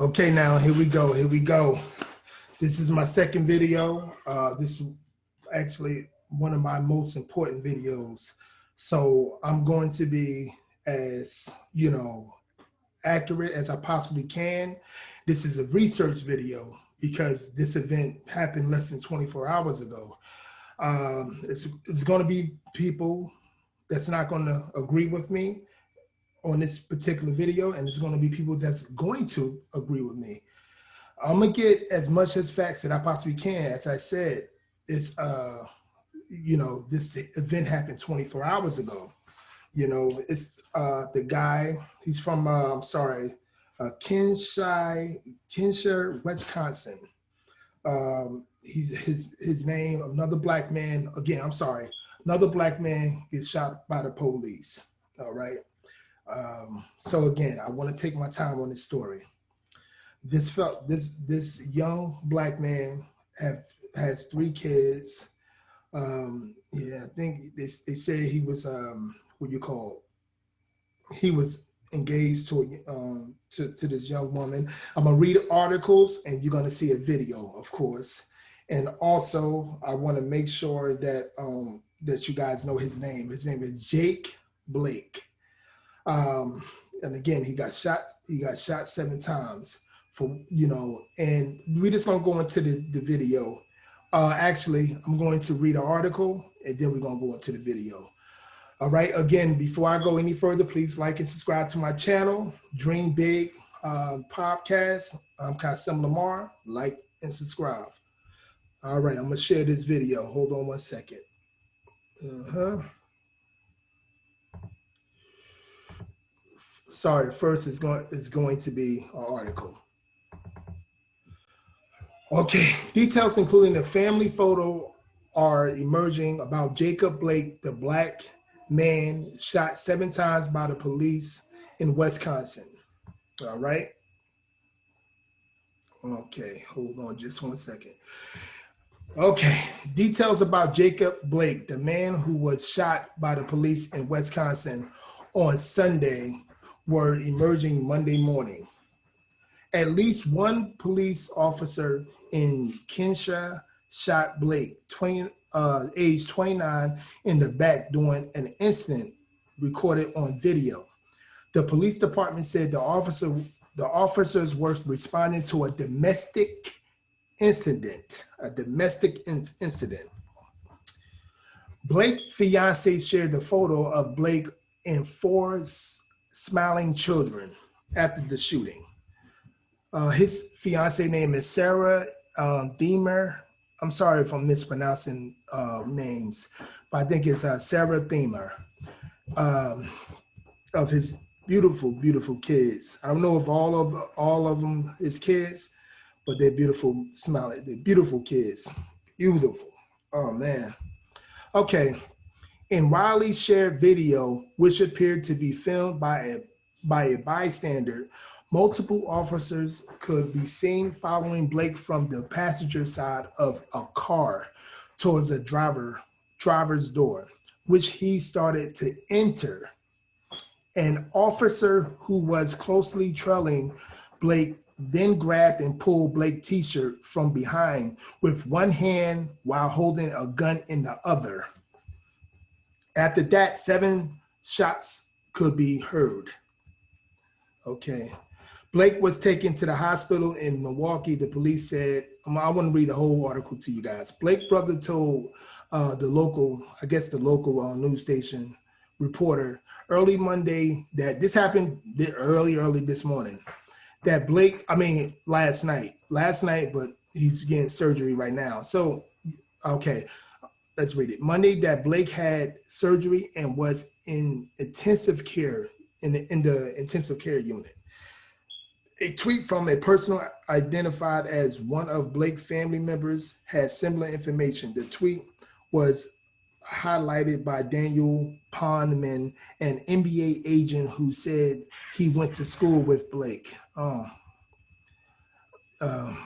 Okay, now here we go. Here we go. This is my second video. This is actually one of my most important videos. So I'm going to be as, accurate as I possibly can. This is a research video because this event happened less than 24 hours ago. It's going to be people that's not going to agree with me on this particular video, and it's going to be people that's going to agree with me. I'm gonna get as much as facts that I possibly can. As I said, this this event happened 24 hours ago. It's the guy. He's from Kinshire, Wisconsin. His name. Another black man. Again, I'm sorry. Another black man gets shot by the police. All right. So again, I want to take my time on this story. This young black man has 3 kids. I think they say he was he was engaged to this young woman. I'm gonna read articles and you're gonna see a video, of course. And also I want to make sure that that you guys know his name. His name is Jake Blake. And again, he got shot 7 times. And we're just gonna go into the video. Actually, I'm going to read an article and then we're gonna go into the video. All right, again, before I go any further, please like and subscribe to my channel, Dream Big Podcast. I'm Kasim Lamar, like and subscribe. All right, I'm gonna share this video. Hold on one second. Sorry, first is going to be an article. Okay, details including a family photo are emerging about Jacob Blake, the black man shot 7 times by the police in Wisconsin. All right. Okay, hold on just one second. Okay, details about Jacob Blake, the man who was shot by the police in Wisconsin on Sunday, were emerging Monday morning. At least one police officer in Kinshire shot Blake, age 29, in the back during an incident recorded on video. The police department said the officers were responding to a domestic incident. Blake's fiance shared the photo of Blake and 4 smiling children after the shooting. His fiance name is Sarah Thiemer. I'm sorry if I'm mispronouncing names, but I think it's Sarah Thiemer, of his beautiful, beautiful kids. I don't know if all of them his kids, but they're beautiful, smiling. They're beautiful kids, beautiful. Oh man. Okay. In Wiley's shared video, which appeared to be filmed by a bystander, multiple officers could be seen following Blake from the passenger side of a car towards the driver's door, which he started to enter. An officer who was closely trailing Blake then grabbed and pulled Blake's t-shirt from behind with one hand while holding a gun in the other. After that, 7 shots could be heard. Okay. Blake was taken to the hospital in Milwaukee. The police said, I want to read the whole article to you guys. Blake's brother told the local news station reporter early Monday that this happened early this morning. That last night, but he's getting surgery right now. So, okay, let's read it. Monday, that Blake had surgery and was in intensive care, in the intensive care unit. A tweet from a person identified as one of Blake's family members had similar information. The tweet was highlighted by Daniel Pondman, an NBA agent who said he went to school with Blake.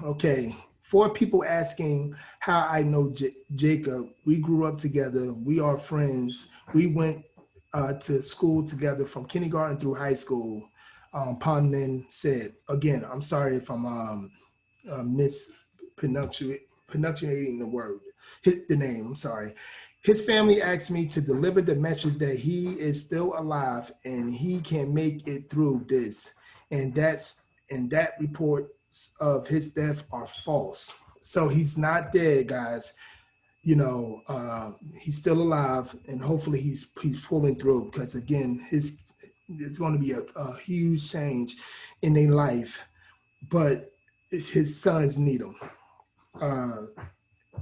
Okay. 4 people asking how I know Jacob. We grew up together. We are friends. We went to school together from kindergarten through high school. Pondman said, again, I'm sorry if I'm mispronouncing the word, the name, I'm sorry. His family asked me to deliver the message that he is still alive and he can make it through this. And that reports of his death are false. So he's not dead, guys. He's still alive, and hopefully he's pulling through, because again, it's going to be a huge change in their life, but his sons need him.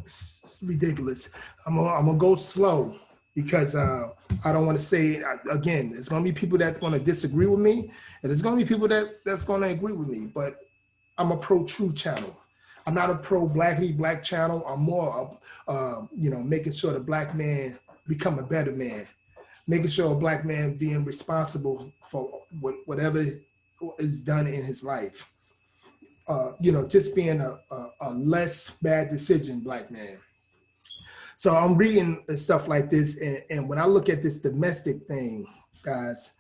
It's ridiculous. I'm gonna go slow because I don't want to say again. There's gonna be people that's gonna disagree with me, and there's gonna be people that's gonna agree with me. But I'm a pro-truth channel. I'm not a pro-blackity black channel. I'm more of making sure the black man become a better man, making sure a black man being responsible for whatever is done in his life. Just being a less bad decision black man. So I'm reading and stuff like this, and when I look at this domestic thing, guys,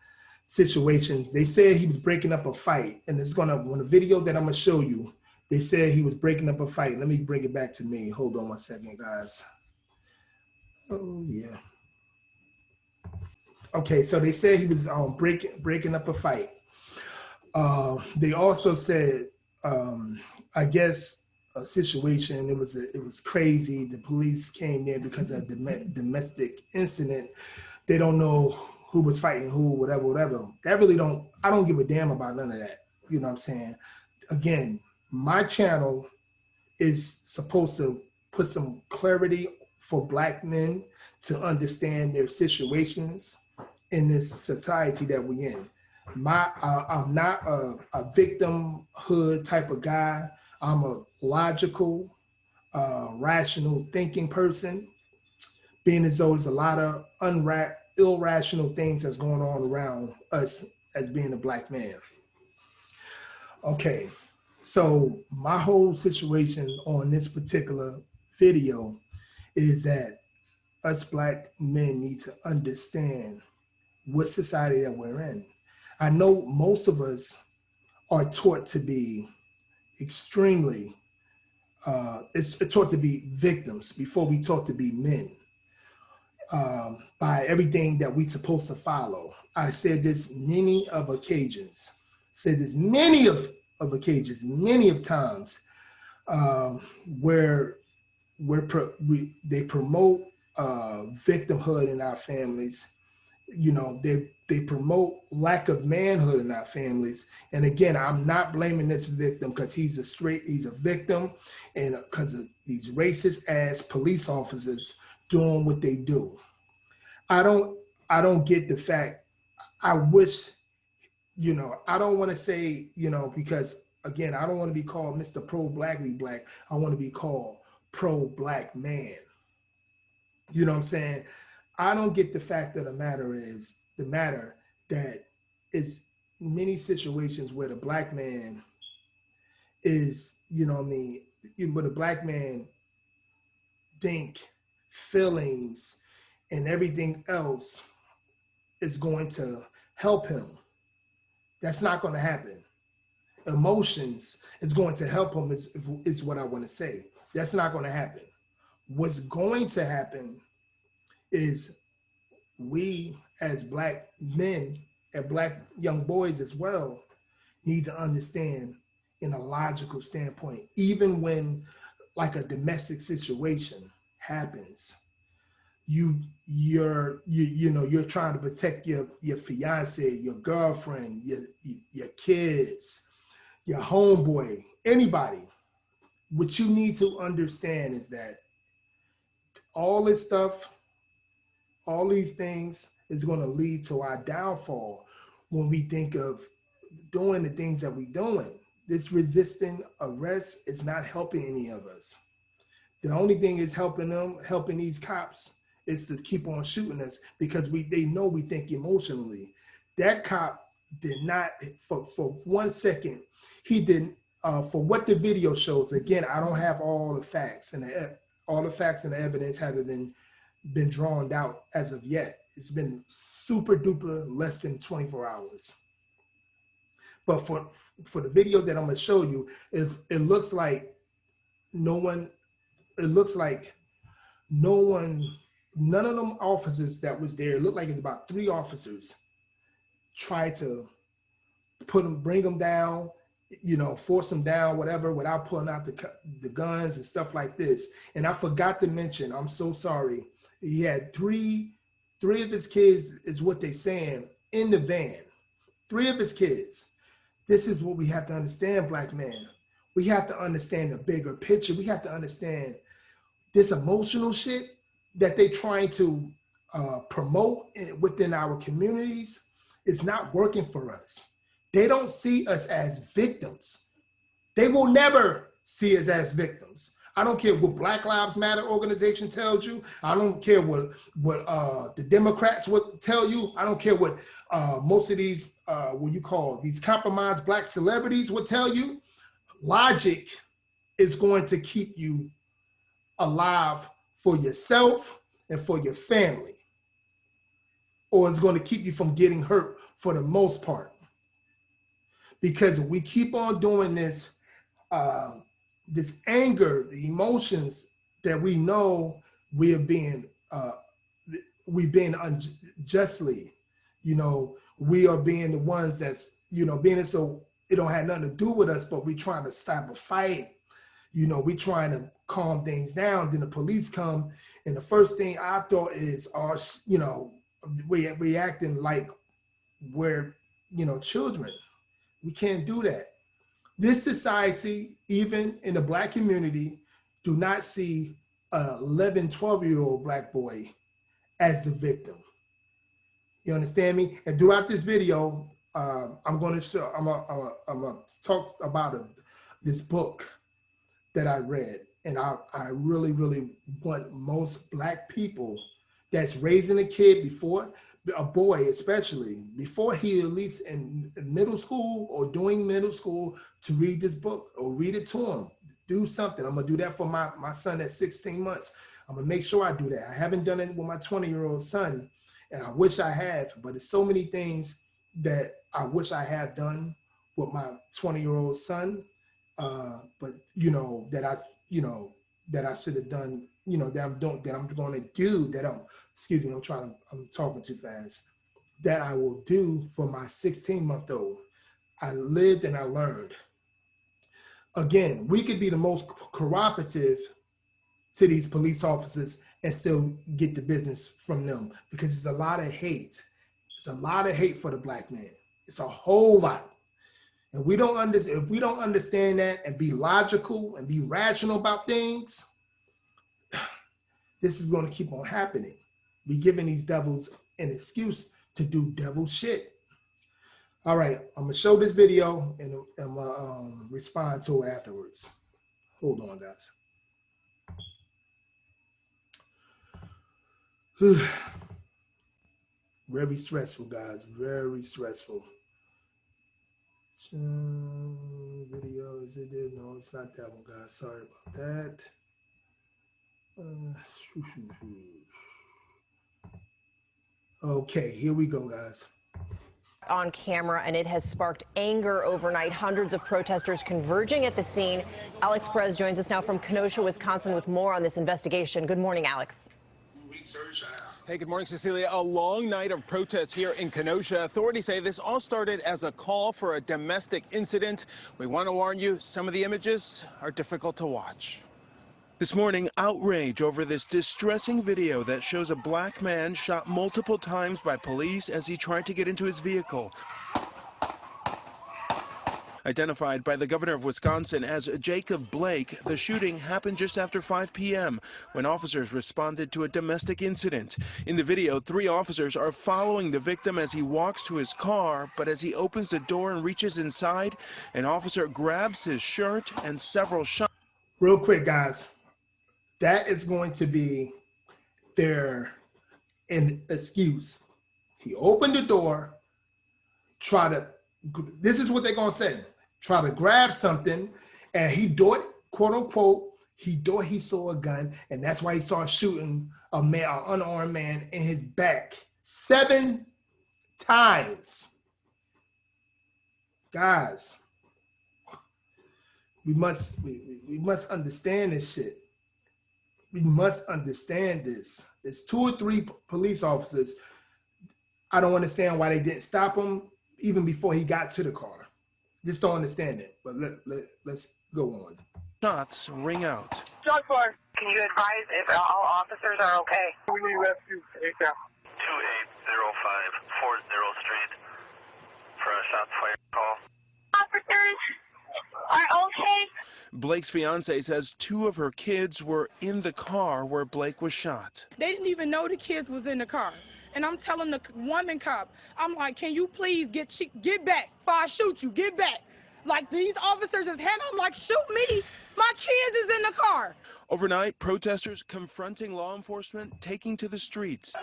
situations, they said he was breaking up a fight, and it's on the video that I'm gonna show you, they said he was breaking up a fight. Let me bring it back to me. Hold on one second, guys. Oh yeah. Okay, so they said he was breaking up a fight. They also said, I guess a situation. It was crazy. The police came there because of domestic incident. They don't know who was fighting who, whatever. I don't give a damn about none of that. You know what I'm saying? Again, my channel is supposed to put some clarity for black men to understand their situations in this society that we're in. I'm not a victimhood type of guy. I'm a logical, rational thinking person, being as though there's a lot of irrational things that's going on around us as being a black man. Okay, so my whole situation on this particular video is that us black men need to understand what society that we're in. I know most of us are taught to be extremely, it's taught to be victims before we taught to be men, by everything that we're supposed to follow. I said this many of occasions, many of times, where they promote victimhood in our families. They promote lack of manhood in our families. And again, I'm not blaming this victim because he's a victim, and because of these racist ass police officers doing what they do. I don't get the fact. I wish, I don't want to say, because again, I don't want to be called Mr. Pro-Blackly Black. I want to be called pro-black man. You know what I'm saying? I don't get the fact of the matter that it's many situations where the black man is, where the black man think feelings and everything else is going to help him. That's not going to happen. Emotions is going to help him is what I want to say. That's not going to happen. What's going to happen is we as black men and black young boys as well need to understand in a logical standpoint, even when like a domestic situation happens, you're trying to protect your fiance, your girlfriend, your kids, your homeboy, anybody. What you need to understand is that all this stuff, all these things is going to lead to our downfall when we think of doing the things that we're doing. This resisting arrest is not helping any of us. The only thing is helping these cops is to keep on shooting us because they know we think emotionally. That cop did not, for 1 second, he didn't, for what the video shows. Again, I don't have all the facts, and all the facts and the evidence haven't been drawn out as of yet. It's been super duper less than 24 hours. But for the video that I'm gonna show you, it looks like no one, it looks like no one, none of them officers that was there, it looked like it's about 3 officers, try to bring them down, you know, force them down, whatever, without pulling out the guns and stuff like this. And I forgot to mention, I'm so sorry, he had three of his kids, is what they're saying, in the van. 3 of his kids. This is what we have to understand, Black man. We have to understand the bigger picture. We have to understand this emotional shit that they trying to promote within our communities is not working for us. They don't see us as victims. They will never see us as victims. I don't care what Black Lives Matter organization tells you. I don't care what the Democrats would tell you. I don't care what most of these, what you call these compromised Black celebrities would tell you. Logic is going to keep you alive for yourself and for your family, or it's going to keep you from getting hurt for the most part. Because we keep on doing this, this anger, the emotions that we know we are being unjustly, you know, we are being the ones that's, you know, being so it don't have nothing to do with us, but we trying to stop a fight, you know, we trying to calm things down. Then the police come, and the first thing I thought is, you know, we reacting like we're, you know, children. We can't do that. This society, even in the Black community, do not see a 11, 12-year-old Black boy as the victim. You understand me? And throughout this video, I'm going to talk about this book that I read. And I really, really want most Black people that's raising a kid before, a boy especially, before he at least in middle school or doing middle school, to read this book or read it to him. Do something. I'm gonna do that for my son at 16 months. I'm gonna make sure I do that. I haven't done it with my 20-year-old son, and I wish I have, but there's so many things that I wish I had done with my 20-year-old son, but you know, that I should have done, you know, that I'm going to do, that excuse me, I'm talking too fast, that I will do for my 16-month-old. I lived and I learned. Again, we could be the most cooperative to these police officers and still get the business from them, because it's a lot of hate. It's a lot of hate for the Black man. It's a whole lot. And if we don't understand that and be logical and be rational about things, this is going to keep on happening. We giving these devils an excuse to do devil shit. All right, I'm gonna show this video and I'm gonna respond to it afterwards. Hold on, guys. Very stressful, guys. Very stressful. Video, is it there? No, it's not that one, guys. Sorry about that. Okay, here we go, guys. On camera, and it has sparked anger overnight. Hundreds of protesters converging at the scene. Alex Perez joins us now from Kenosha, Wisconsin, with more on this investigation. Good morning, Alex. Hey, good morning, Cecilia. A long night of protests here in Kenosha. Authorities say this all started as a call for a domestic incident. We want to warn you, some of the images are difficult to watch. This morning, outrage over this distressing video that shows a Black man shot multiple times by police as he tried to get into his vehicle. Identified by the governor of Wisconsin as Jacob Blake, the shooting happened just after 5 p.m. when officers responded to a domestic incident. In the video, 3 officers are following the victim as he walks to his car, but as he opens the door and reaches inside, an officer grabs his shirt and several shots. Real quick, guys. That is going to be their excuse. He opened the door, this is what they're going to say, try to grab something, and he thought, quote unquote, he thought he saw a gun, and that's why he started shooting an unarmed man in his back 7 times. guys, we must understand this shit. We must understand this. There's 2 or 3 police officers. I don't understand why they didn't stop him even before he got to the car. Just don't understand it. But let's go on. Shots ring out. Shot fired. Can you advise if all officers are okay? We need rescue ASAP. 2805 40th Street for a shot fire call. Officers are okay. Blake's fiance says 2 of her kids were in the car where Blake was shot. They didn't even know the kids was in the car. And I'm telling the woman cop, I'm like, can you please get back before I shoot you, get back. Like these officers is head, I'm like, shoot me, my kids is in the car. Overnight, protesters confronting law enforcement, taking to the streets.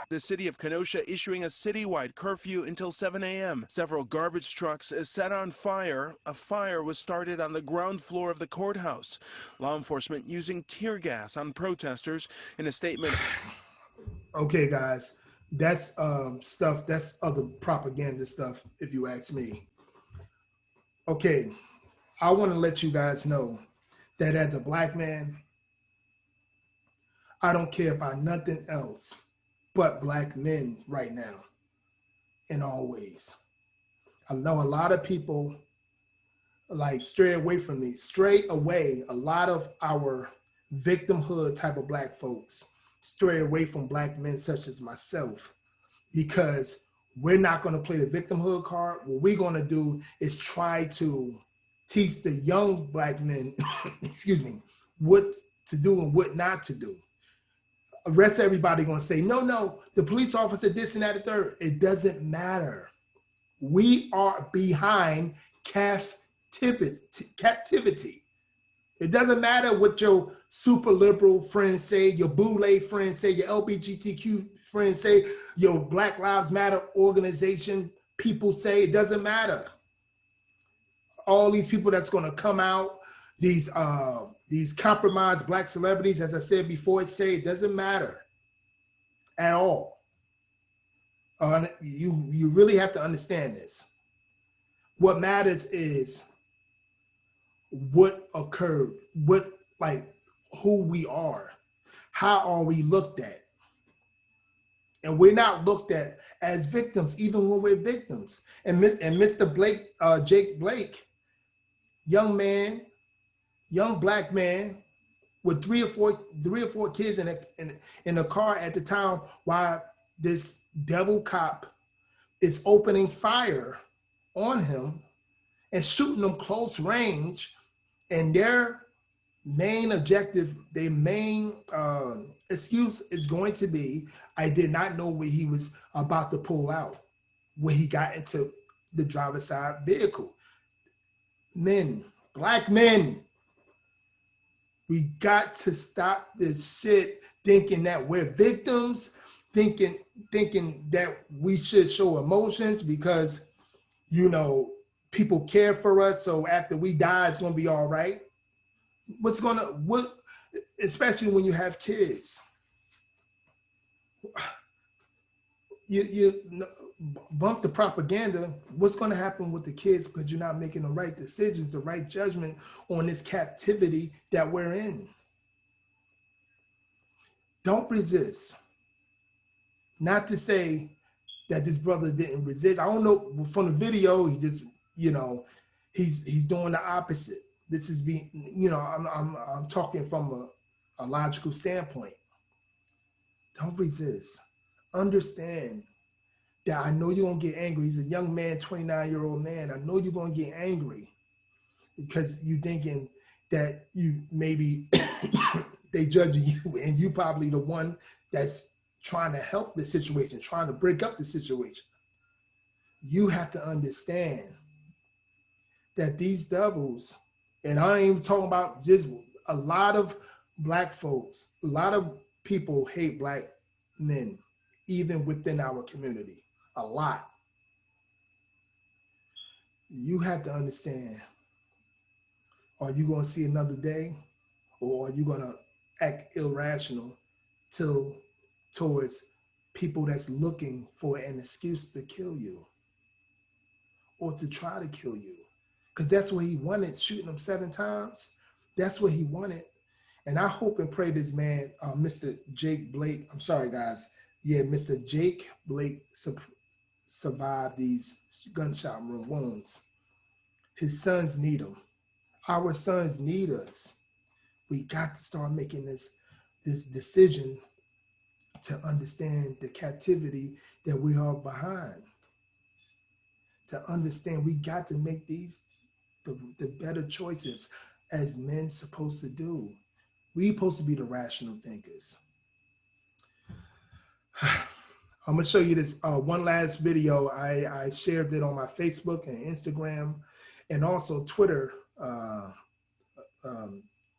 The city of Kenosha issuing a citywide curfew until 7 a.m. Several garbage trucks set on fire. A fire was started on the ground floor of the courthouse. Law enforcement using tear gas on protesters. In a statement. Okay, guys, that's stuff, that's other propaganda stuff, if you ask me. Okay, I want to let you guys know that as a black man, I don't care about nothing else but black men right now and always. I know a lot of people like stray away from me, stray away. A lot of our victimhood type of black folks stray away from black men such as myself because we're not going to play the victimhood card. What we're going to do is try to teach the young black men, excuse me, what to do and what not to do. The rest of everybody going to say, no, the police officer, this and that, and third. It doesn't matter. We are behind captivity. It doesn't matter what your super liberal friends say, your boule friends say, your LGBTQ friends say, your Black Lives Matter organization people say. It doesn't matter. All these people that's going to come out, these compromised black celebrities, as I said before, it doesn't matter at all. You really have to understand this. What matters is what occurred, who we are, how are we looked at? And we're not looked at as victims, even when we're victims. And Mr. Blake, Jake Blake, young black man with three or four kids in a car at the time while this devil cop is opening fire on him and shooting him close range. And their main objective, their main excuse is going to be, I did not know where he was about to pull out when he got into the driver's side vehicle. Men, black men, we got to stop this shit thinking that we're victims, thinking that we should show emotions because, people care for us. So after we die, it's going to be all right. Especially when you have kids, you bump the propaganda. What's going to happen with the kids because you're not making the right decisions, the right judgment on this captivity that we're in? Don't resist. Not to say that this brother didn't resist. I don't know, from the video, he just, he's doing the opposite. This is being, I'm talking from a logical standpoint. Don't resist. Understand that I know you're going to get angry. He's a young man, 29-year-old man. I know you're going to get angry because you're thinking that you maybe they judging you and you probably the one that's trying to help the situation, trying to break up the situation. You have to understand that these devils, and I ain't even talking about just a lot of black folks, a lot of people hate black men, even within our community, a lot. You have to understand, are you going to see another day, or are you going to act irrational towards people that's looking for an excuse to kill you? or to try to kill you. Because that's what he wanted, shooting him 7 times. That's what he wanted. And I hope and pray this man, Mr. Jake Blake, I'm sorry, guys. Yeah, Mr. Jake Blake survived these gunshot wounds. His sons need him. Our sons need us. We got to start making this decision to understand the captivity that we are behind. To understand we got to make these the better choices as men supposed to do. We supposed to be the rational thinkers. I'm gonna show you this one last video. I shared it on my Facebook and Instagram and also Twitter.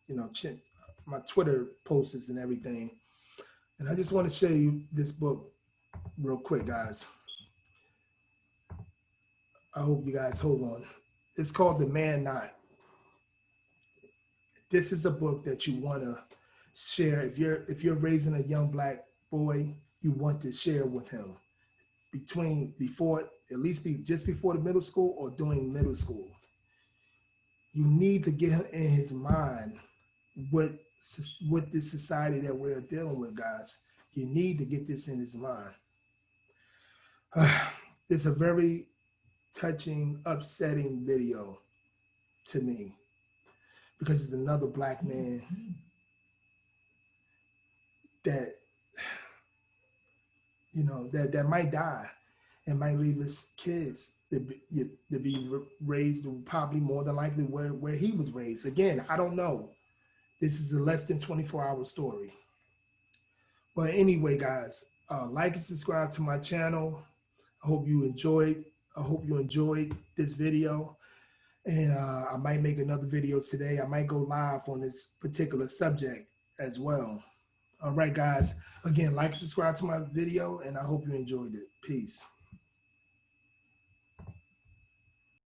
You know, my Twitter posts and everything. And I just want to show you this book real quick, guys. I hope you guys hold on. It's called The Man Not. This is a book that you want to share. If you're raising a young Black boy, you want to share with him at least just before the middle school or during middle school. You need to get him in his mind what this society that we're dealing with, guys. You need to get this in his mind. It's a very touching, upsetting video to me because it's another Black man that, you know, that might die and might leave his kids to be raised probably more than likely where he was raised. Again, I don't know. This is a less than 24-hour story. But anyway, guys, like and subscribe to my channel. I hope you enjoyed this video. And I might make another video today. I might go live on this particular subject as well. All right, guys. Again, like and subscribe to my video, and I hope you enjoyed it. Peace.